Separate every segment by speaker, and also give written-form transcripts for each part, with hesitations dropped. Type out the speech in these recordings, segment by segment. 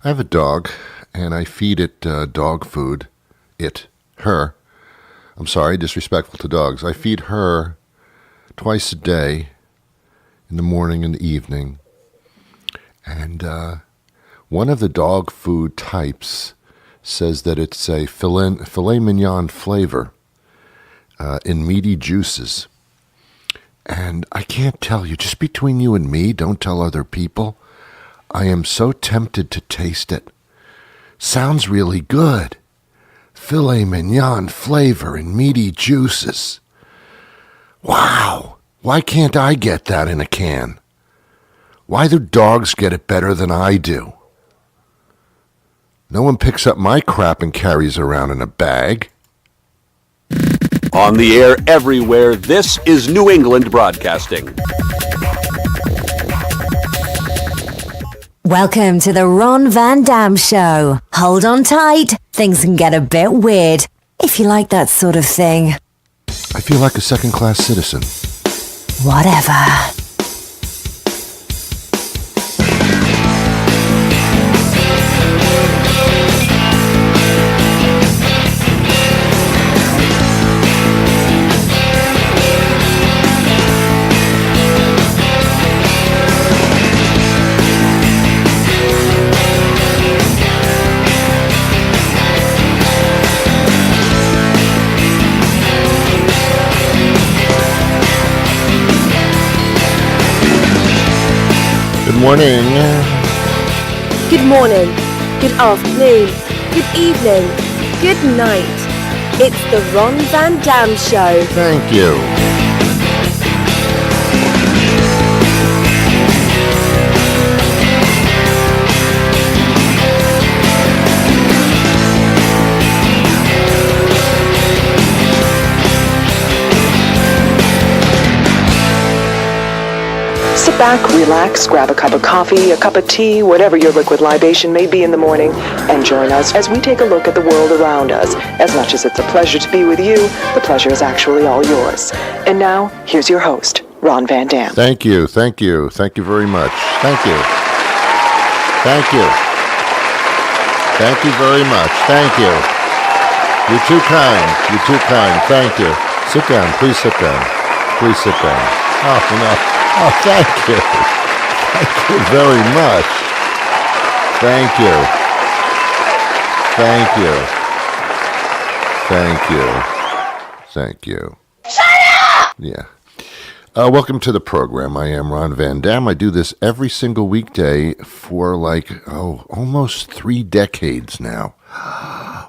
Speaker 1: I have a dog, and I feed it dog food. Her. I'm sorry, disrespectful to dogs. I feed her twice a day, in the morning and the evening. And one of the dog food types says that it's a filet mignon flavor in meaty juices. And I can't tell you, just between you and me, don't tell other people, I am so tempted to taste it. Sounds really good. Filet mignon flavor in meaty juices. Wow, why can't I get that in a can? Why do dogs get it better than I do? No one picks up my crap and carries around in a bag.
Speaker 2: On the air everywhere, this is New England Broadcasting.
Speaker 3: Welcome to the Ron Van Dam Show. Hold on tight. Things can get a bit weird, if you like that sort of thing.
Speaker 1: I feel like a second-class citizen.
Speaker 3: Whatever.
Speaker 1: Good morning.
Speaker 4: Good morning, good afternoon, good evening, good night. It's the Ron Van Dam Show.
Speaker 1: Thank you.
Speaker 5: Sit back, relax, grab a cup of coffee, a cup of tea, whatever your liquid libation may be in the morning, and join us as we take a look at the world around us. As much as it's a pleasure to be with you, the pleasure is actually all yours. And now, here's your host, Ron Van Dam.
Speaker 1: Thank you very much. Thank you very much. Thank you. You're too kind. Thank you. Sit down, please sit down. Oh, no. Oh, thank you. Thank you very much. Thank you. Shut up! Yeah. Welcome to the program. I am Ron Van Dam. I do this every single weekday for almost 3 decades now.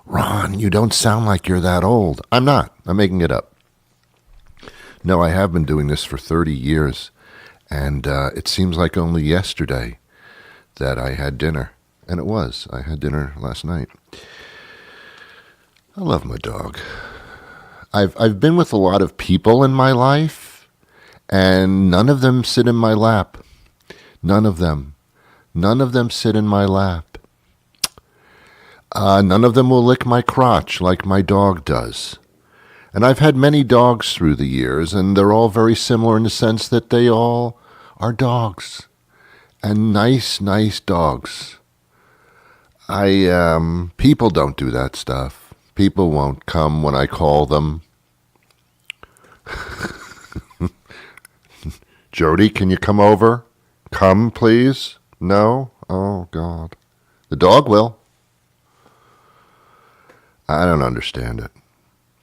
Speaker 1: Ron, you don't sound like you're that old. I'm not. I'm making it up. No, I have been doing this for 30 years. And it seems like only yesterday that I had dinner. And it was. I had dinner last night. I love my dog. I've been with a lot of people in my life, and none of them sit in my lap. None of them sit in my lap. None of them will lick my crotch like my dog does. And I've had many dogs through the years, and they're all very similar in the sense that they all are dogs, and nice dogs. People don't do that stuff. People won't come when I call them. Jody, can you come over? Come, please? No? Oh, God. The dog will. I don't understand it.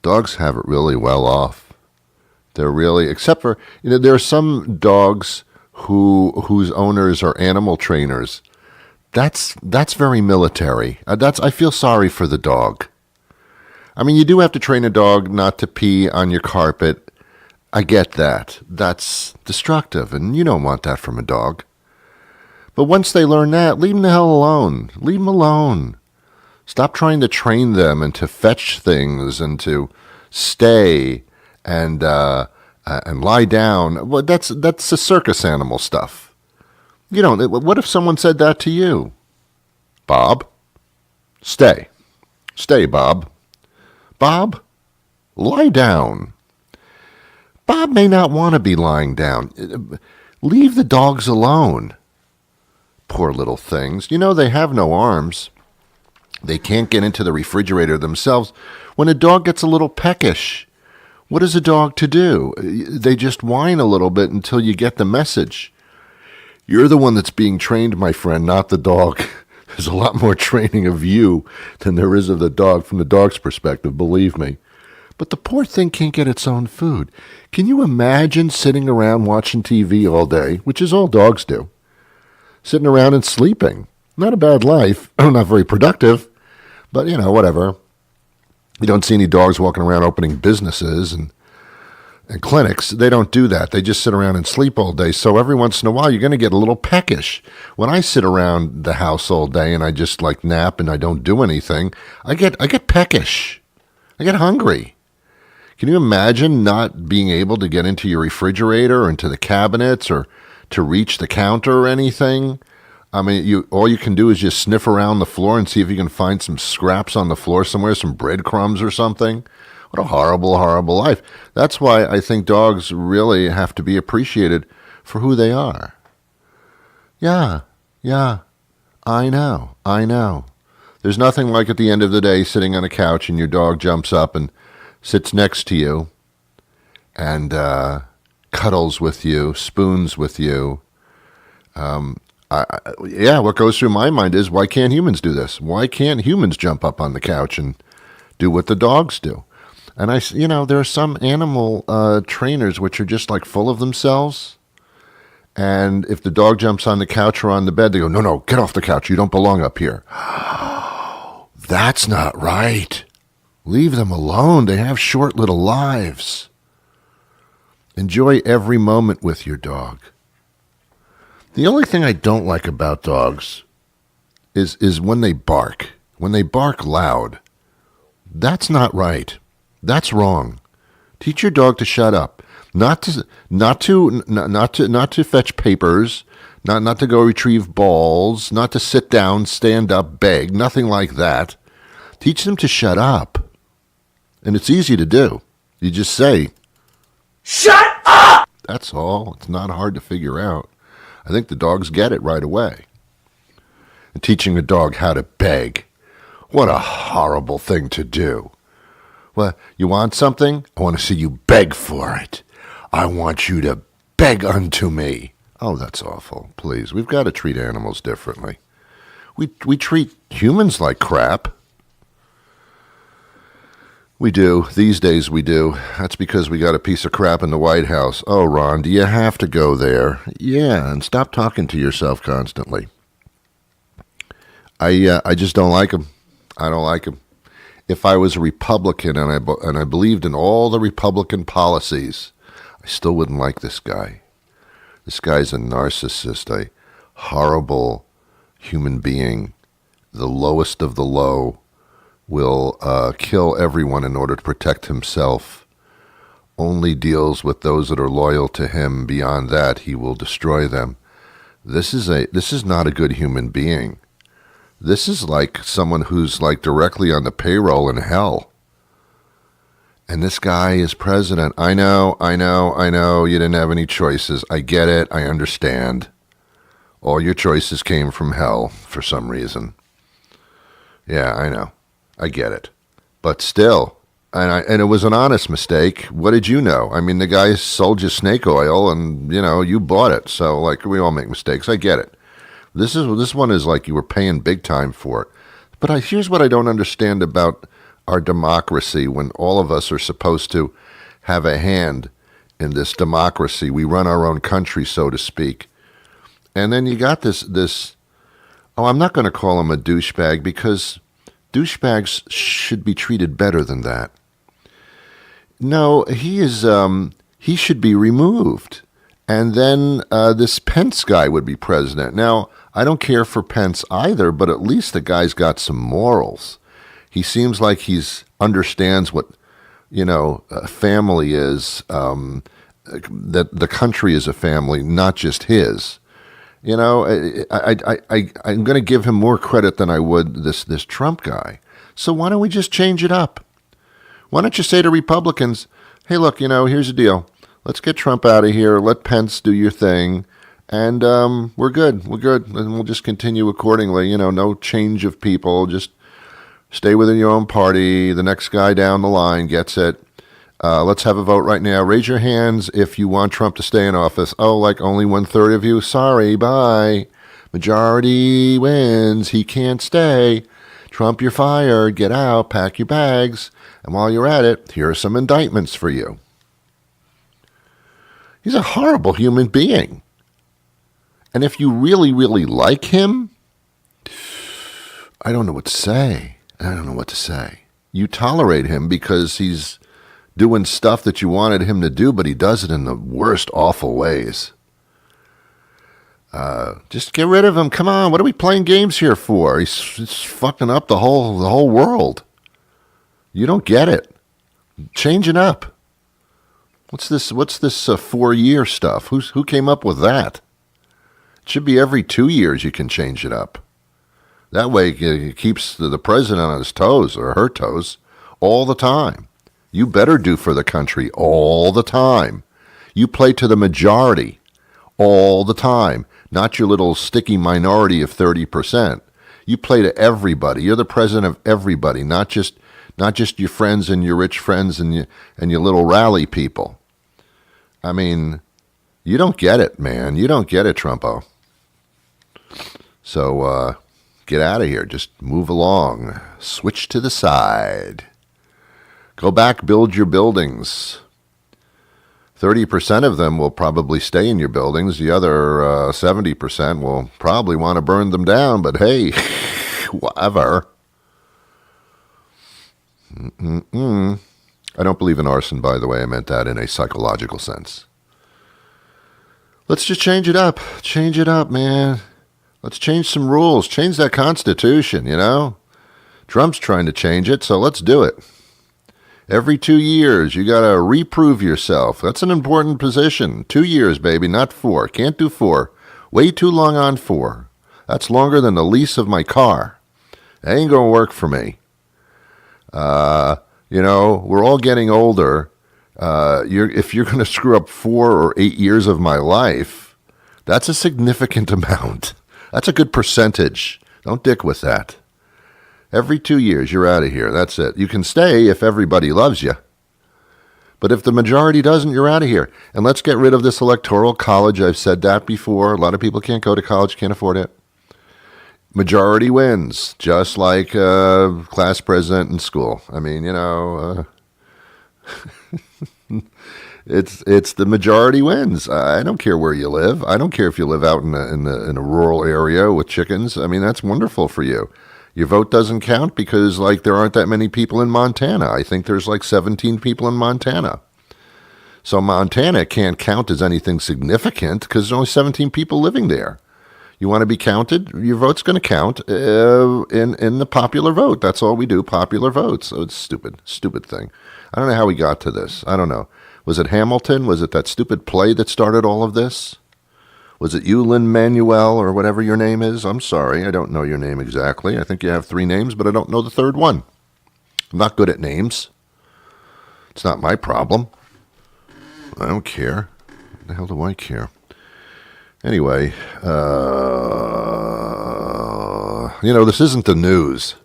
Speaker 1: Dogs have it really well off. They're really, except for, there are some dogs whose owners are animal trainers. That's very military. I feel sorry for the dog. I mean, you do have to train a dog not to pee on your carpet. I get that. That's destructive, and you don't want that from a dog. But once they learn that, leave them the hell alone. Leave them alone. Stop trying to train them and to fetch things and to stay and lie down. Well, that's the circus animal stuff. What if someone said that to you? Bob, stay, Bob. Bob, lie down. Bob may not want to be lying down. Leave the dogs alone. Poor little things. You know, they have no arms. They can't get into the refrigerator themselves. When a dog gets a little peckish, what is a dog to do? They just whine a little bit until you get the message. You're the one that's being trained, my friend, not the dog. There's a lot more training of you than there is of the dog from the dog's perspective, believe me. But the poor thing can't get its own food. Can you imagine sitting around watching TV all day, which is all dogs do? Sitting around and sleeping. Not a bad life. Not very productive, but, whatever. You don't see any dogs walking around opening businesses and clinics. They don't do that. They just sit around and sleep all day. So every once in a while, you're going to get a little peckish. When I sit around the house all day and I just nap and I don't do anything, I get peckish. I get hungry. Can you imagine not being able to get into your refrigerator or into the cabinets or to reach the counter or anything? I mean, all you can do is just sniff around the floor and see if you can find some scraps on the floor somewhere, some breadcrumbs or something. What a horrible, horrible life. That's why I think dogs really have to be appreciated for who they are. Yeah, I know. There's nothing like at the end of the day sitting on a couch and your dog jumps up and sits next to you and cuddles with you, spoons with you. What goes through my mind is, why can't humans do this? Why can't humans jump up on the couch and do what the dogs do? And there are some animal trainers which are just full of themselves. And if the dog jumps on the couch or on the bed, they go, no, get off the couch. You don't belong up here. That's not right. Leave them alone. They have short little lives. Enjoy every moment with your dog. The only thing I don't like about dogs is when they bark. When they bark loud. That's not right. That's wrong. Teach your dog to shut up. Not to fetch papers, not to go retrieve balls, not to sit down, stand up, beg, nothing like that. Teach them to shut up. And it's easy to do. You just say, "Shut up!" That's all. It's not hard to figure out. I think the dogs get it right away. And teaching a dog how to beg. What a horrible thing to do. Well, you want something? I want to see you beg for it. I want you to beg unto me. Oh, that's awful. Please, we've got to treat animals differently. We treat humans like crap. We do. These days we do. That's because we got a piece of crap in the White House. Oh, Ron, do you have to go there? Yeah, and stop talking to yourself constantly. I just don't like him. I don't like him. If I was a Republican and I believed in all the Republican policies, I still wouldn't like this guy. This guy's a narcissist, a horrible human being, the lowest of the low. Will kill everyone in order to protect himself. Only deals with those that are loyal to him. Beyond that, he will destroy them. This is not a good human being. This is like someone who's directly on the payroll in hell. And this guy is president. I know. You didn't have any choices. I get it. I understand. All your choices came from hell for some reason. Yeah, I know. I get it. But still, and it was an honest mistake. What did you know? I mean, the guy sold you snake oil and, you bought it. So, we all make mistakes. I get it. This one is you were paying big time for it. But here's what I don't understand about our democracy when all of us are supposed to have a hand in this democracy. We run our own country, so to speak. And then you got this I'm not going to call him a douchebag because douchebags should be treated better than that. No, he should be removed. And then this Pence guy would be president. Now, I don't care for Pence either, but at least the guy's got some morals. He seems like he's understands what, family is, that the country is a family, not just his. I'm going to give him more credit than I would this Trump guy. So why don't we just change it up? Why don't you say to Republicans, hey, look, here's the deal. Let's get Trump out of here. Let Pence do your thing. And we're good. We're good. And we'll just continue accordingly. No change of people. Just stay within your own party. The next guy down the line gets it. Let's have a vote right now. Raise your hands if you want Trump to stay in office. Oh, like only 1/3 of you? Sorry, bye. Majority wins. He can't stay. Trump, you're fired. Get out. Pack your bags. And while you're at it, here are some indictments for you. He's a horrible human being. And if you really, really like him, I don't know what to say. You tolerate him because he's doing stuff that you wanted him to do, but he does it in the worst, awful ways. Just get rid of him. Come on, what are we playing games here for? He's fucking up the whole world. You don't get it. Change it up. What's this 4-year stuff? Who came up with that? It should be every 2 years you can change it up. That way it keeps the president on his toes or her toes all the time. You better do for the country all the time. You play to the majority all the time, not your little sticky minority of 30%. You play to everybody. You're the president of everybody, not just your friends and your rich friends and your little rally people. I mean, you don't get it, man. You don't get it, Trumpo. So get out of here. Just move along. Switch to the side. Go back, build your buildings. 30% of them will probably stay in your buildings. The other 70% will probably want to burn them down, but hey, whatever. I don't believe in arson, by the way. I meant that in a psychological sense. Let's just change it up. Change it up, man. Let's change some rules. Change that Constitution, Trump's trying to change it, so let's do it. Every 2 years, you got to reprove yourself. That's an important position. 2 years, baby, not 4. Can't do 4. Way too long on 4. That's longer than the lease of my car. That ain't going to work for me. We're all getting older. If you're going to screw up 4 or 8 years of my life, that's a significant amount. That's a good percentage. Don't dick with that. Every 2 years, you're out of here. That's it. You can stay if everybody loves you. But if the majority doesn't, you're out of here. And let's get rid of this electoral college. I've said that before. A lot of people can't go to college, can't afford it. Majority wins, just like class president in school. I mean, it's the majority wins. I don't care where you live. I don't care if you live out in a rural area with chickens. I mean, that's wonderful for you. Your vote doesn't count because there aren't that many people in Montana. I think there's 17 people in Montana. So Montana can't count as anything significant because there's only 17 people living there. You want to be counted? Your vote's going to count in the popular vote. That's all we do, popular votes. So it's stupid thing. I don't know how we got to this. I don't know. Was it Hamilton? Was it that stupid play that started all of this? Was it you, Lin-Manuel, or whatever your name is? I'm sorry, I don't know your name exactly. I think you have 3 names, but I don't know the third one. I'm not good at names. It's not my problem. I don't care. What the hell do I care? Anyway, this isn't the news.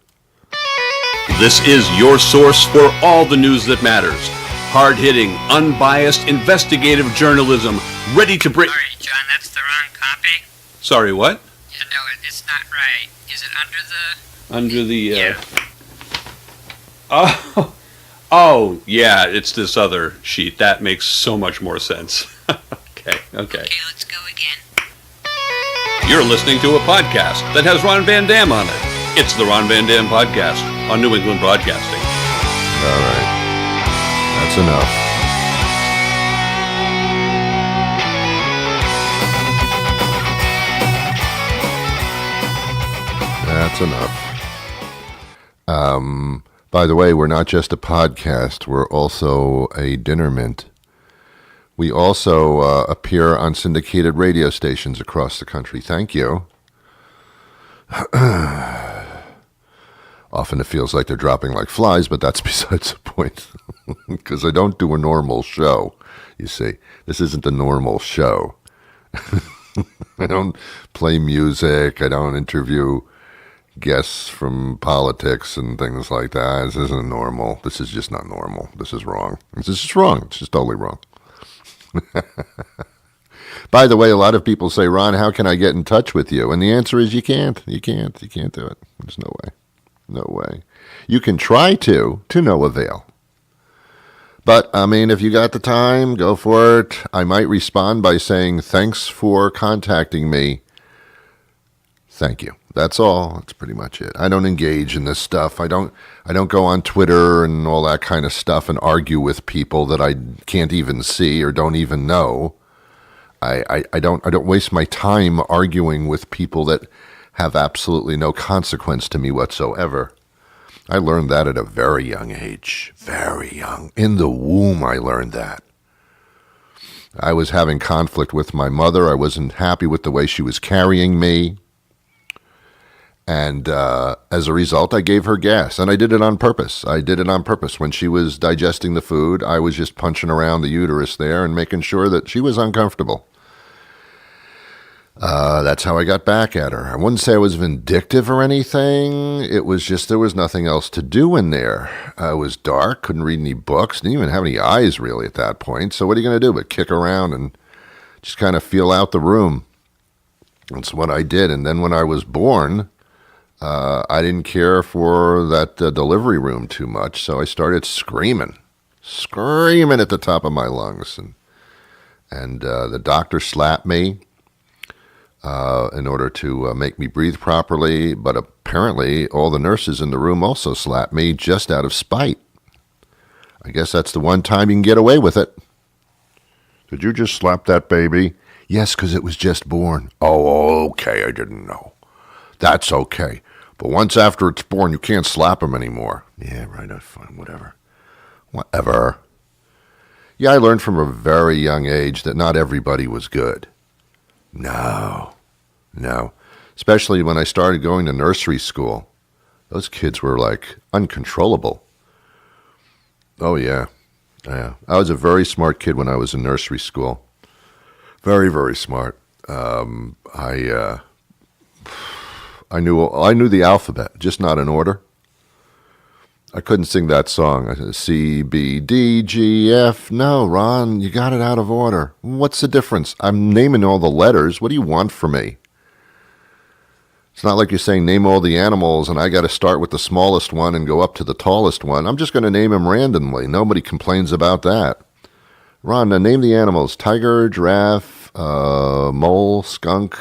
Speaker 2: This is your source for all the news that matters. Hard-hitting, unbiased, investigative journalism, ready to bring...
Speaker 6: Sorry, John, that's the wrong copy.
Speaker 2: Sorry, what?
Speaker 6: Yeah, no, it's not right. Is it
Speaker 2: Under the...
Speaker 6: Yeah.
Speaker 2: Oh, yeah, it's this other sheet. That makes so much more sense. Okay.
Speaker 6: Okay, let's go again.
Speaker 2: You're listening to a podcast that has Ron Van Dam on it. It's the Ron Van Dam Podcast on New England Broadcasting.
Speaker 1: All right. That's enough. That's enough. By the way, we're not just a podcast. We're also a dinner mint. We also appear on syndicated radio stations across the country. Thank you. Often it feels like they're dropping like flies, but that's besides the point. Because I don't do a normal show, you see. This isn't a normal show. I don't play music. I don't interview guests from politics and things like that. This isn't normal. This is just not normal. This is wrong. This is just wrong. It's just totally wrong. By the way, a lot of people say, Ron, how can I get in touch with you? And the answer is you can't. You can't. You can't do it. There's no way. No way. You can try to no avail. But, I mean, if you got the time, go for it. I might respond by saying, thanks for contacting me. Thank you. That's all. That's pretty much it. I don't engage in this stuff. I don't go on Twitter and all that kind of stuff and argue with people that I can't even see or don't even know. I don't waste my time arguing with people that have absolutely no consequence to me whatsoever. I learned that at a very young age. Very young. In the womb, I learned that. I was having conflict with my mother. I wasn't happy with the way she was carrying me. And as a result, I gave her gas. And I did it on purpose. When she was digesting the food, I was just punching around the uterus there and making sure that she was uncomfortable. That's how I got back at her. I wouldn't say I was vindictive or anything. It was just there was nothing else to do in there. It was dark, couldn't read any books, didn't even have any eyes really at that point. So what are you going to do but kick around and just kind of feel out the room? That's what I did. And then when I was born, I didn't care for that delivery room too much, so I started screaming at the top of my lungs. And the doctor slapped me in order to make me breathe properly, but apparently all the nurses in the room also slapped me just out of spite. I guess that's the one time you can get away with it. Did you just slap that baby? Yes, because it was just born. Oh, okay, I didn't know. That's okay. But once after it's born, you can't slap him anymore. Yeah, right, fine, whatever. Whatever. Yeah, I learned from a very young age that not everybody was good. No. Especially when I started going to nursery school. Those kids were like uncontrollable. Oh, yeah. I was a very smart kid when I was in nursery school. Very, very smart. I knew the alphabet, just not in order. I couldn't sing that song. I said C, B, D, G, F. No, Ron, you got it out of order. What's the difference? I'm naming all the letters. What do you want from me? It's not like you're saying name all the animals and I got to start with the smallest one and go up to the tallest one. I'm just going to name them randomly. Nobody complains about that. Ron, name the animals. Tiger, giraffe, mole, skunk,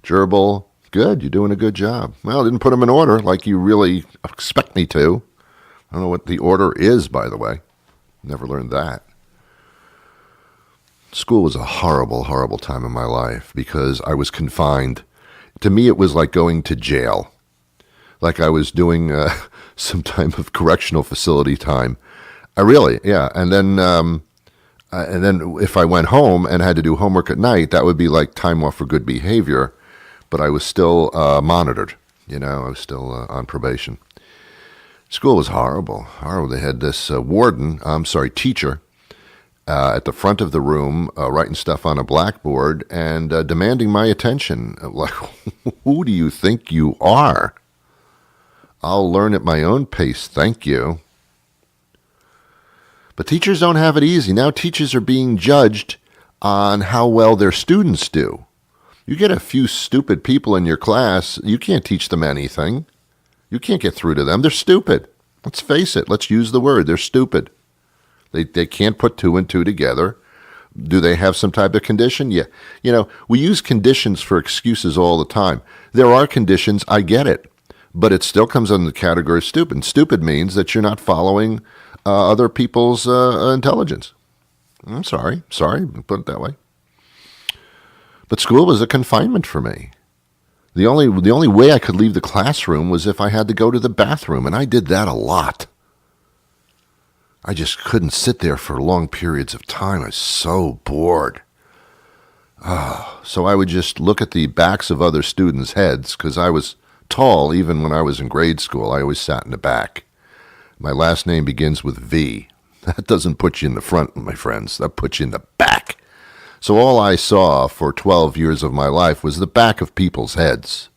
Speaker 1: gerbil. Good, you're doing a good job. Well, I didn't put them in order like you really expect me to. I don't know what the order is, by the way. Never learned that. School was a horrible, horrible time in my life because I was confined. To me, it was like going to jail. Like I was doing some type of correctional facility time. Yeah. And then if I went home and had to do homework at night, that would be like time off for good behavior. But I was still monitored. I was still on probation. School was horrible. They had this teacher at the front of the room writing stuff on a blackboard and demanding my attention. Like, who do you think you are? I'll learn at my own pace, thank you. But teachers don't have it easy. Now teachers are being judged on how well their students do. You get a few stupid people in your class, you can't teach them anything. You can't get through to them. They're stupid. Let's face it. Let's use the word. They're stupid. They can't put two and two together. Do they have some type of condition? Yeah. We use conditions for excuses all the time. There are conditions, I get it. But it still comes under the category of stupid. Stupid means that you're not following other people's intelligence. I'm sorry. Put it that way. But school was a confinement for me. The only way I could leave the classroom was if I had to go to the bathroom, and I did that a lot. I just couldn't sit there for long periods of time. I was so bored. So I would just look at the backs of other students' heads, because I was tall even when I was in grade school. I always sat in the back. My last name begins with V. That doesn't put you in the front, my friends. That puts you in the back. So all I saw for 12 years of my life was the back of people's heads.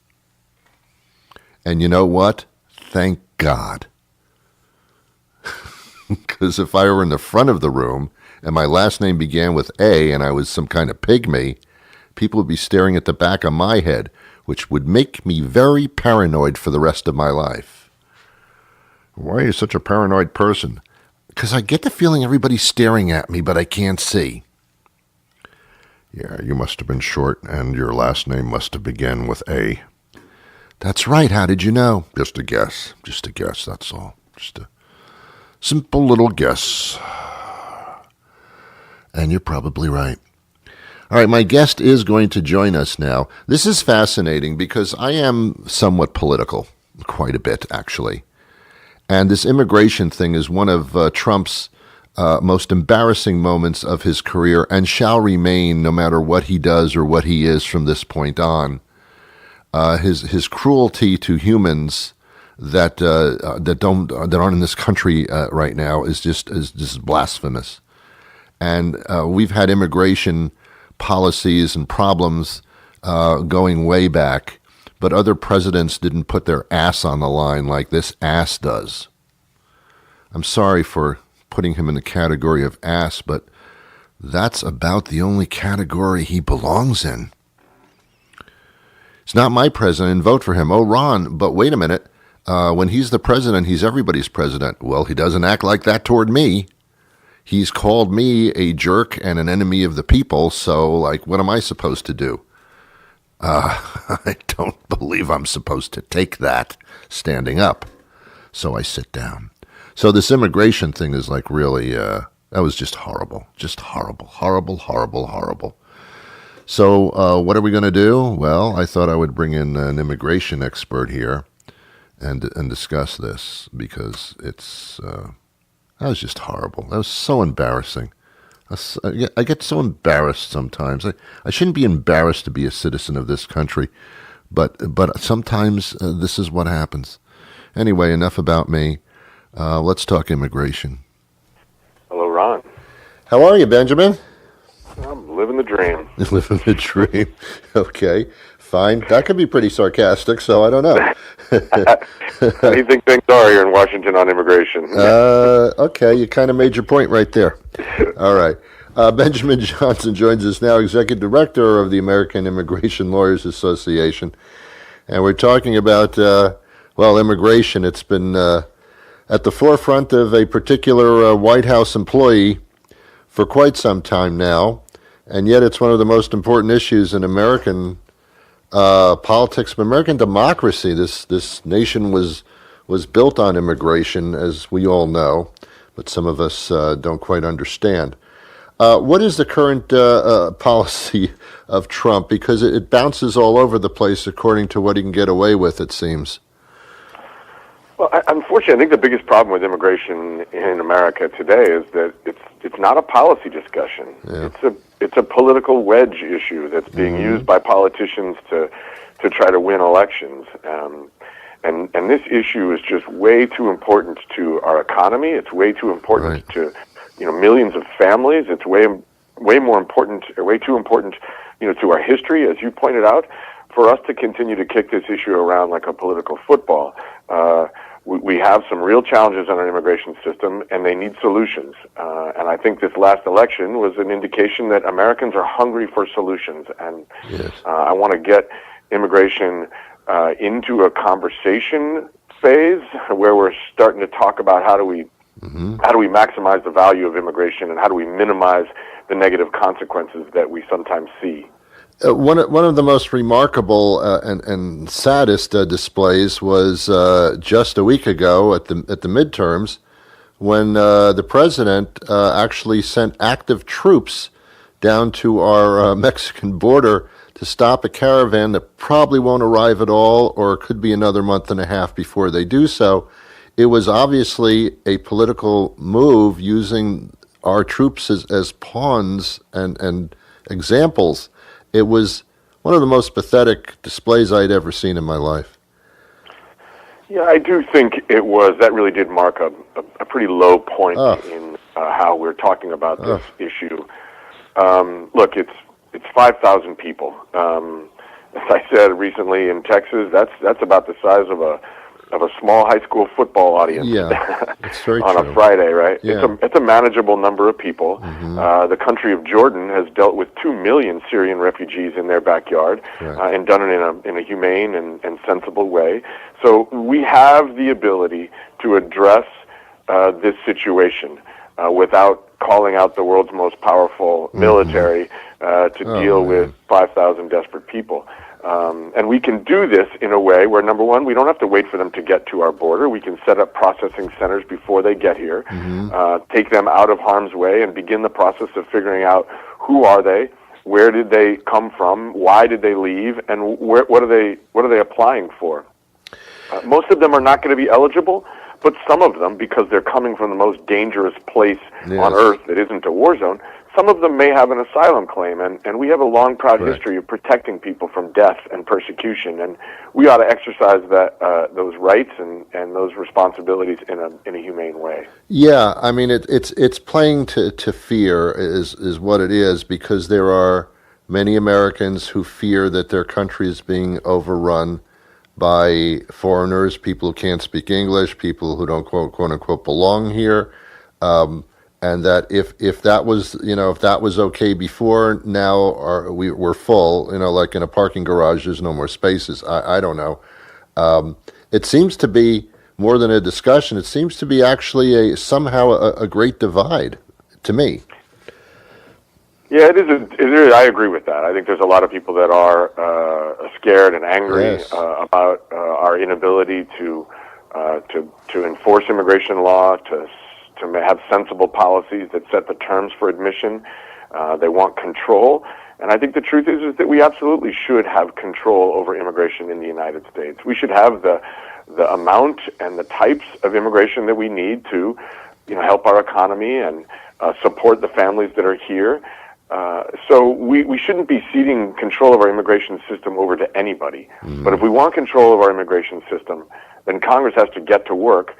Speaker 1: And you know what? Thank God. Because if I were in the front of the room and my last name began with A and I was some kind of pygmy, people would be staring at the back of my head, which would make me very paranoid for the rest of my life. Why are you such a paranoid person? Because I get the feeling everybody's staring at me, but I can't see. Yeah, you must have been short, and your last name must have begun with A. That's right. How did you know? Just a guess. Just a guess, that's all. Just a simple little guess. And you're probably right. All right, my guest is going to join us now. This is fascinating because I am somewhat political, quite a bit, actually. And this immigration thing is one of Trump's most embarrassing moments of his career and shall remain no matter what he does or what he is from this point on. His cruelty to humans that aren't in this country right now is just blasphemous. And we've had immigration policies and problems going way back, but other presidents didn't put their ass on the line like this ass does. I'm sorry for putting him in the category of ass, but that's about the only category he belongs in. It's not my president, vote for him. Oh, Ron, but wait a minute. When he's the president, he's everybody's president. Well, he doesn't act like that toward me. He's called me a jerk and an enemy of the people, so, what am I supposed to do? I don't believe I'm supposed to take that standing up. So I sit down. So this immigration thing is really, that was just horrible. Just horrible, horrible, horrible, horrible. So what are we going to do? Well, I thought I would bring in an immigration expert here and discuss this because that was just horrible. That was so embarrassing. I get so embarrassed sometimes. I shouldn't be embarrassed to be a citizen of this country, but sometimes this is what happens. Anyway, enough about me. Let's talk immigration.
Speaker 7: Hello, Ron.
Speaker 1: How are you, Benjamin?
Speaker 7: I'm living the dream.
Speaker 1: Living the dream. Okay, fine. That could be pretty sarcastic, so I don't know.
Speaker 7: How do you think things are here in Washington on immigration?
Speaker 1: Okay, you kind of made your point right there. All right. Benjamin Johnson joins us now, Executive Director of the American Immigration Lawyers Association. And we're talking about, immigration. It's been at the forefront of a particular White House employee for quite some time now. And yet it's one of the most important issues in American politics, American democracy. This nation was built on immigration, as we all know, but some of us don't quite understand. What is the current policy of Trump? Because it bounces all over the place according to what he can get away with, it seems.
Speaker 7: Well, unfortunately, I think the biggest problem with immigration in America today is that it's not a policy discussion.
Speaker 1: Yeah.
Speaker 7: It's a political wedge issue that's being used by politicians to try to win elections. And this issue is just way too important to our economy. It's way too important to millions of families. It's way more important, or way too important, to our history, as you pointed out, for us to continue to kick this issue around like a political football. We have some real challenges on our immigration system, and they need solutions. And I think this last election was an indication that Americans are hungry for solutions. And
Speaker 1: yes.
Speaker 7: I want to get immigration into a conversation phase where we're starting to talk about how do we maximize the value of immigration and how do we minimize the negative consequences that we sometimes see.
Speaker 1: One of the most remarkable and saddest displays was just a week ago at the midterms, when the president actually sent active troops down to our Mexican border to stop a caravan that probably won't arrive at all, or it could be another month and a half before they do so. It was obviously a political move using our troops as pawns and examples. It was one of the most pathetic displays I'd ever seen in my life.
Speaker 7: Yeah, I do think that really did mark a pretty low point in how we're talking about this issue. Look, it's 5,000 people. As I said recently in Texas, that's about the size of a small high school football audience.
Speaker 1: Yeah, it's very
Speaker 7: on
Speaker 1: true.
Speaker 7: A Friday, right?
Speaker 1: Yeah.
Speaker 7: It's a manageable number of people. The country of Jordan has dealt with 2 million Syrian refugees in their backyard,
Speaker 1: Right.
Speaker 7: and done it in a humane and sensible way. So we have the ability to address this situation without calling out the world's most powerful military to deal with 5,000 desperate people. And we can do this in a way where, number one, we don't have to wait for them to get to our border. We can set up processing centers before they get here, take them out of harm's way, and begin the process of figuring out who are they, where did they come from, why did they leave, and what are they applying for. Most of them are not going to be eligible, but some of them, because they're coming from the most dangerous place on earth that isn't a war zone, some of them may have an asylum claim, and we have a long, proud history of protecting people from death and persecution, and we ought to exercise those rights and those responsibilities in a humane way.
Speaker 1: Yeah, I mean it's playing to fear is what it is, because there are many Americans who fear that their country is being overrun by foreigners, people who can't speak English, people who don't quote unquote belong here. And that if that was okay before, now we're full, like in a parking garage, there's no more spaces. I don't know. It seems to be more than a discussion. It seems to be actually somehow a great divide to me.
Speaker 7: Yeah, it is. I agree with that. I think there's a lot of people that are scared and angry about our inability to enforce immigration law, to have sensible policies that set the terms for admission. They want control. And I think the truth is that we absolutely should have control over immigration in the United States. We should have the amount and the types of immigration that we need to help our economy and support the families that are here. So we shouldn't be ceding control of our immigration system over to anybody. But if we want control of our immigration system, then Congress has to get to work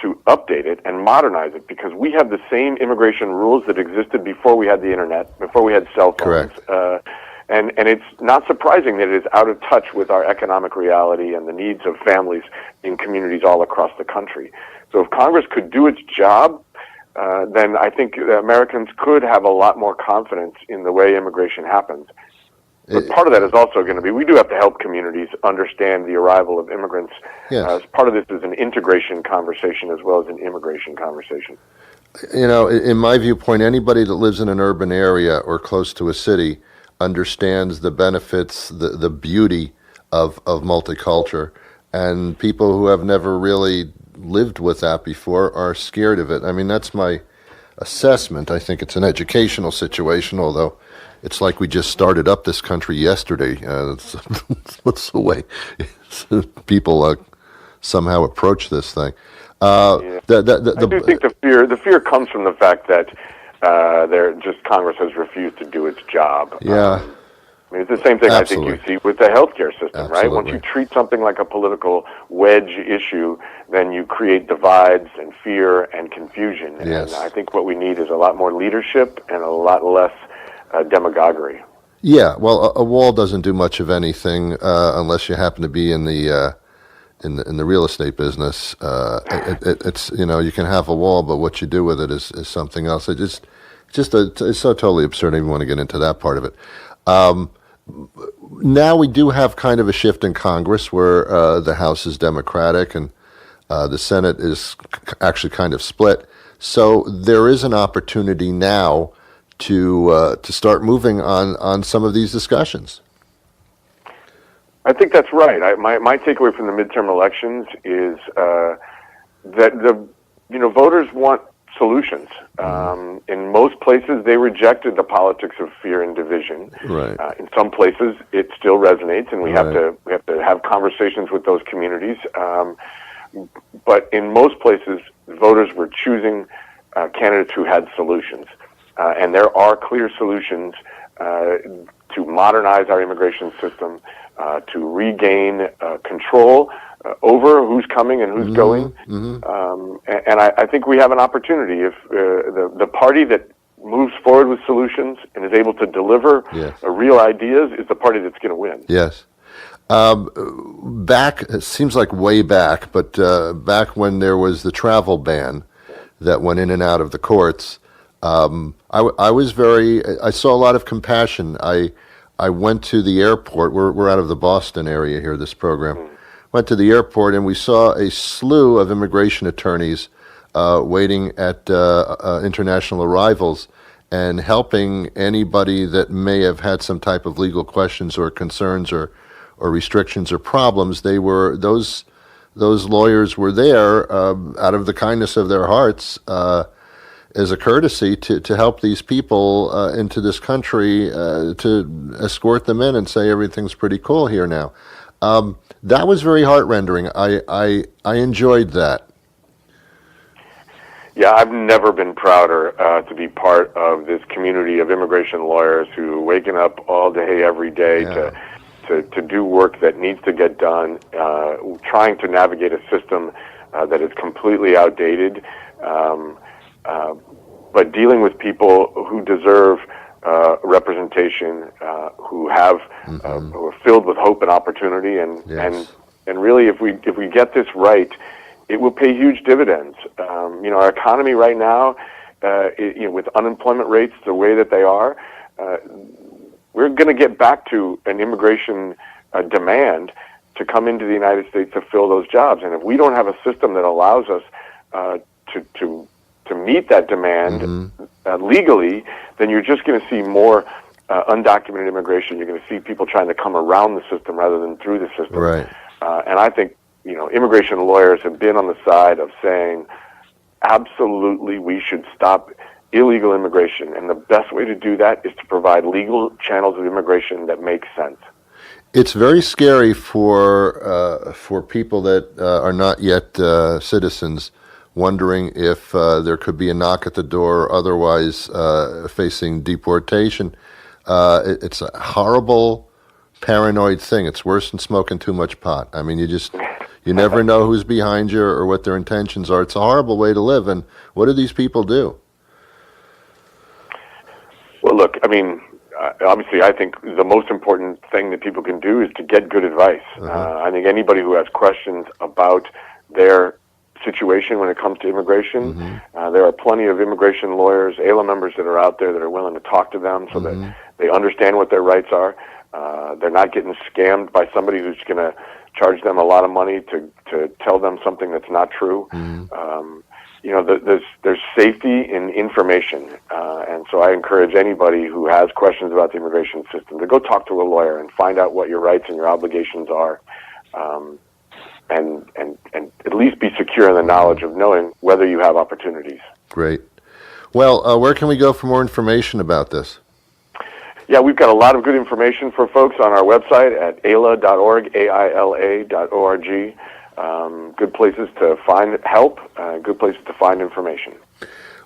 Speaker 7: to update it and modernize it, because we have the same immigration rules that existed before we had the internet, before we had cell phones.
Speaker 1: Correct.
Speaker 7: And it's not surprising that it is out of touch with our economic reality and the needs of families in communities all across the country. So if Congress could do its job, then I think Americans could have a lot more confidence in the way immigration happens. But part of that is also going to be, we do have to help communities understand the arrival of immigrants.
Speaker 1: Yes.
Speaker 7: Part of this is an integration conversation as well as an immigration conversation.
Speaker 1: In my viewpoint, anybody that lives in an urban area or close to a city understands the benefits, the beauty of multicultural, and people who have never really lived with that before are scared of it. I mean, that's my assessment. I think it's an educational situation, although it's like we just started up this country yesterday. That's the way people somehow approach this thing.
Speaker 7: I do think the fear comes from the fact that Congress has refused to do its job.
Speaker 1: Yeah.
Speaker 7: I mean, it's the same thing
Speaker 1: Absolutely.
Speaker 7: I think you see with the healthcare system,
Speaker 1: Absolutely.
Speaker 7: right? Once you treat something like a political wedge issue, then you create divides and fear and confusion.
Speaker 1: Yes.
Speaker 7: And I think what we need is a lot more leadership and a lot less demagoguery.
Speaker 1: Yeah, well, a wall doesn't do much of anything unless you happen to be in the real estate business. It's you can have a wall, but what you do with it is something else. It's so totally absurd. I don't even want to get into that part of it. Now we do have kind of a shift in Congress where the House is Democratic and the Senate is actually kind of split. So there is an opportunity now to start moving on some of these discussions.
Speaker 7: I think that's right. My takeaway from the midterm elections is that voters want solutions. In most places, they rejected the politics of fear and division.
Speaker 1: Right.
Speaker 7: In some places, it still resonates, and we have to have conversations with those communities. But in most places, voters were choosing candidates who had solutions, and there are clear solutions to modernize our immigration system, to regain control over who's coming and who's going. And I think we have an opportunity if the party that moves forward with solutions and is able to deliver real ideas is the party that's going to win.
Speaker 1: Yes. Back, it seems like way back, but back when there was the travel ban that went in and out of the courts, I saw a lot of compassion. I went to the airport. We're out of the Boston area here, this program. Went to the airport, and we saw a slew of immigration attorneys waiting at international arrivals and helping anybody that may have had some type of legal questions or concerns or restrictions or problems. Those lawyers were there out of the kindness of their hearts as a courtesy to help these people into this country, to escort them in and say everything's pretty cool here now. That was very heart-rendering. I enjoyed that.
Speaker 7: Yeah, I've never been prouder to be part of this community of immigration lawyers who are waking up all day, every day to do work that needs to get done, trying to navigate a system that is completely outdated, but dealing with people who deserve representation, who are filled with hope and opportunity, and really, if we get this right, it will pay huge dividends. Our economy right now, with unemployment rates the way that they are, we're going to get back to an immigration demand to come into the United States to fill those jobs. And if we don't have a system that allows us to meet that demand legally, then you're just going to see more undocumented immigration. You're going to see people trying to come around the system rather than through the system.
Speaker 1: Right.
Speaker 7: And I think immigration lawyers have been on the side of saying, absolutely, we should stop illegal immigration, and the best way to do that is to provide legal channels of immigration that make sense.
Speaker 1: It's very scary for people that are not yet citizens, wondering if there could be a knock at the door, or otherwise facing deportation. It's a horrible, paranoid thing. It's worse than smoking too much pot. I mean, you never know who's behind you or what their intentions are. It's a horrible way to live. And what do these people do?
Speaker 7: Well, look, I mean, obviously, I think the most important thing that people can do is to get good advice. I think anybody who has questions about their situation when it comes to immigration, there are plenty of immigration lawyers, AILA members that are out there that are willing to talk to them so that they understand what their rights are. They're not getting scammed by somebody who's going to charge them a lot of money to tell them something that's not true. There's safety in information, and so I encourage anybody who has questions about the immigration system to go talk to a lawyer and find out what your rights and your obligations are, and at least be secure in the knowledge of knowing whether you have opportunities. Great.
Speaker 1: Well, where can we go for more information about this?
Speaker 7: Yeah, we've got a lot of good information for folks on our website at aila.org, AILA.org. Good places to find help, good places to find information.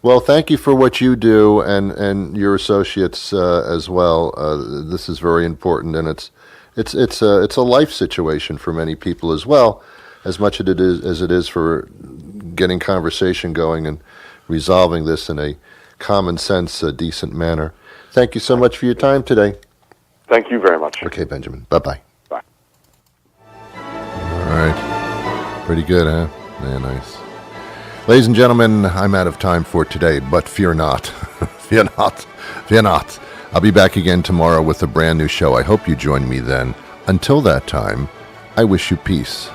Speaker 1: Well, thank you for what you do and your associates as well. This is very important, and it's a life situation for many people as well, as much as it is for getting conversation going and resolving this in a common sense, decent manner. Thank you so much for your time today.
Speaker 7: Thank you very much.
Speaker 1: Okay, Benjamin. Bye-bye.
Speaker 7: Bye.
Speaker 1: All right. Pretty good, huh? Yeah, nice. Ladies and gentlemen, I'm out of time for today, but fear not. Fear not. Fear not. I'll be back again tomorrow with a brand new show. I hope you join me then. Until that time, I wish you peace.